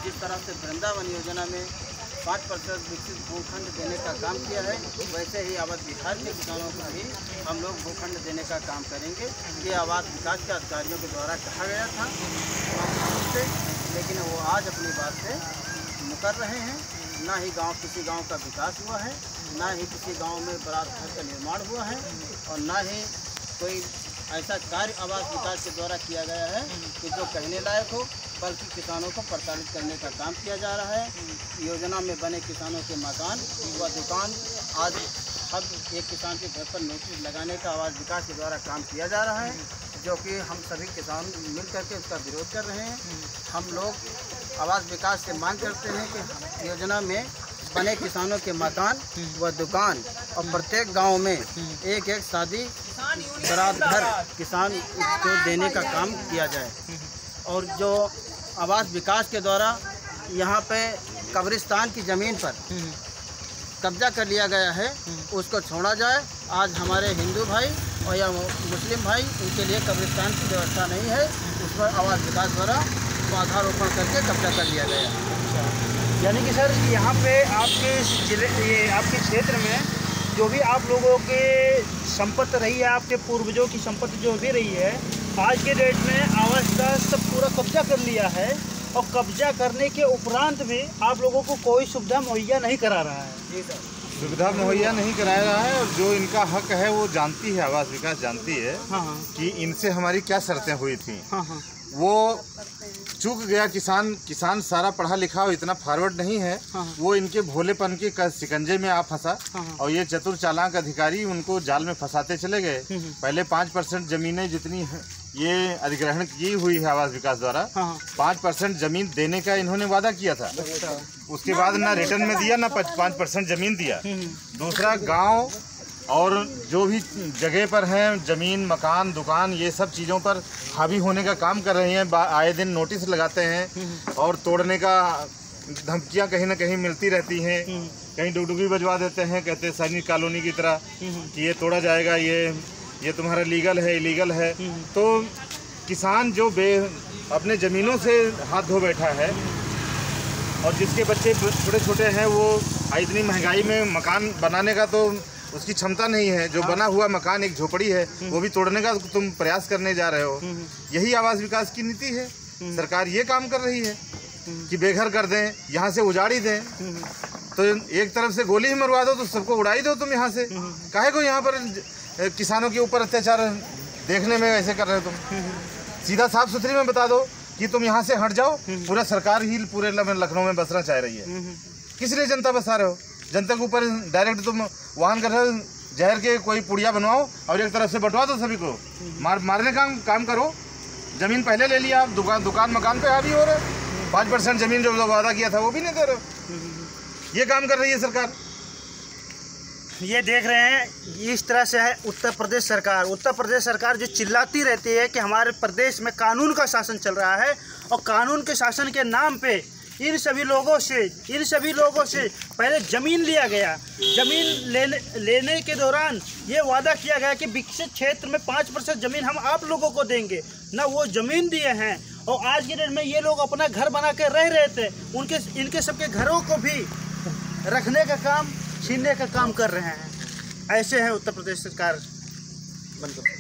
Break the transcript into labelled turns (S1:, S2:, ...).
S1: जिस तरह से वृंदावन योजना में 5% विकसित भूखंड देने का काम किया है, वैसे ही अवध बिहार के किसानों को भी हम लोग भूखंड देने का काम करेंगे। ये आवास विकास के अधिकारियों के द्वारा कहा गया था से, लेकिन वो आज अपनी बात से मुकर रहे हैं। ना ही किसी गांव का विकास हुआ है, ना ही किसी गांव में बरात घर का निर्माण हुआ है, और ना ही कोई ऐसा कार्य आवास विकास के द्वारा किया गया है कि जो कहने लायक हो, बल्कि किसानों को प्रताड़ित करने का काम किया जा रहा है। योजना में बने किसानों के मकान व दुकान आज अब एक किसान के घर पर नोटिस लगाने का आवास विकास के द्वारा काम किया जा रहा है, जो कि हम सभी किसान मिल करके उसका विरोध कर रहे हैं। हम लोग आवास विकास से मांग करते हैं कि योजना में बने किसानों के मकान व दुकान और प्रत्येक गांव में एक शादी बारात घर किसान को देने का काम किया जाए, और जो आवास विकास के द्वारा यहाँ पे कब्रिस्तान की ज़मीन पर कब्जा कर लिया गया है, उसको छोड़ा जाए। आज हमारे हिंदू भाई और या मुस्लिम भाई, उनके लिए कब्रिस्तान की व्यवस्था नहीं है, उस पर आवास विकास द्वारा पौधारोपण करके कब्जा कर लिया गया है।
S2: यानी कि सर यहाँ पे आपके जिले, ये आपके क्षेत्र में जो भी आप लोगों के संपत्ति रही है, आपके पूर्वजों की संपत्ति जो भी रही है, आज के डेट में आवास का सब पूरा कब्जा कर लिया है, और कब्जा करने के उपरांत भी आप लोगों को कोई सुविधा मुहैया नहीं करा रहा है।
S1: जी सर,
S3: सुविधा मुहैया नहीं कराया रहा है, और जो इनका हक है वो जानती है, आवास विकास जानती है कि इनसे हमारी क्या शर्तें हुई थी। वो चूक गया किसान सारा पढ़ा लिखा और इतना फॉरवर्ड नहीं है। वो इनके भोलेपन के शिकंजे में आ फंसा, और ये चतुर चालाक अधिकारी उनको जाल में फंसाते चले गए। पहले 5% जमीनें जितनी ये अधिग्रहण की हुई है आवास विकास द्वारा, 5% जमीन देने का इन्होंने वादा किया था। उसके बाद ना रिटर्न में दिया, ना 5% जमीन दिया। दूसरा, गांव और जो भी जगह पर हैं जमीन, मकान, दुकान, ये सब चीज़ों पर हावी होने का काम कर रहे हैं। आए दिन नोटिस लगाते हैं और तोड़ने का धमकियां कहीं ना कहीं मिलती रहती हैं। कहीं डुगडुगी बजवा देते हैं, कहते हैं सैनिक कॉलोनी की तरह कि ये तोड़ा जाएगा, ये तुम्हारा लीगल है, इलीगल है। तो किसान जो अपने ज़मीनों से हाथ धो बैठा है, और जिसके बच्चे छोटे छोटे हैं, वो इतनी महंगाई में मकान बनाने का तो उसकी क्षमता नहीं है। जो बना हुआ मकान एक झोपड़ी है, वो भी तोड़ने का तुम प्रयास करने जा रहे हो। यही आवास विकास की नीति है। सरकार ये काम कर रही है कि बेघर कर दें, यहाँ से उजाड़ी दें। तो एक तरफ से गोली ही मरवा दो तो सबको उड़ाई दो तुम यहाँ से। काहे को यहाँ पर किसानों के ऊपर अत्याचार देखने में ऐसे कर रहे हो तुम? सीधा साफ सुथरी में बता दो कि तुम यहाँ से हट जाओ। पूरा सरकार ही पूरे लखनऊ में बसना चाह रही है। किस लिए जनता बसा रहे हो? जनता के ऊपर डायरेक्ट तुम वाहन कर रहे हो। जहर के कोई पुड़िया बनवाओ और एक तरफ से बंटवा दो सभी को। मारने का काम करो। जमीन पहले ले लिया, आप दुकान मकान पे हावी हो रहे। 5% जमीन जो वादा किया था वो भी नहीं दे रहे। ये काम कर रही है सरकार।
S2: ये देख रहे हैं, इस तरह से है उत्तर प्रदेश सरकार। उत्तर प्रदेश सरकार जो चिल्लाती रहती है कि हमारे प्रदेश में कानून का शासन चल रहा है, और कानून के शासन के नाम पे इन सभी लोगों से पहले ज़मीन लिया गया। ज़मीन लेने के दौरान ये वादा किया गया कि विकसित क्षेत्र में 5% ज़मीन हम आप लोगों को देंगे, ना वो ज़मीन दिए हैं। और आज के दिन में ये लोग अपना घर बना के रह रहे थे, इनके सबके घरों को भी रखने का काम, छीनने का काम कर रहे हैं। ऐसे है उत्तर प्रदेश सरकार बनकर।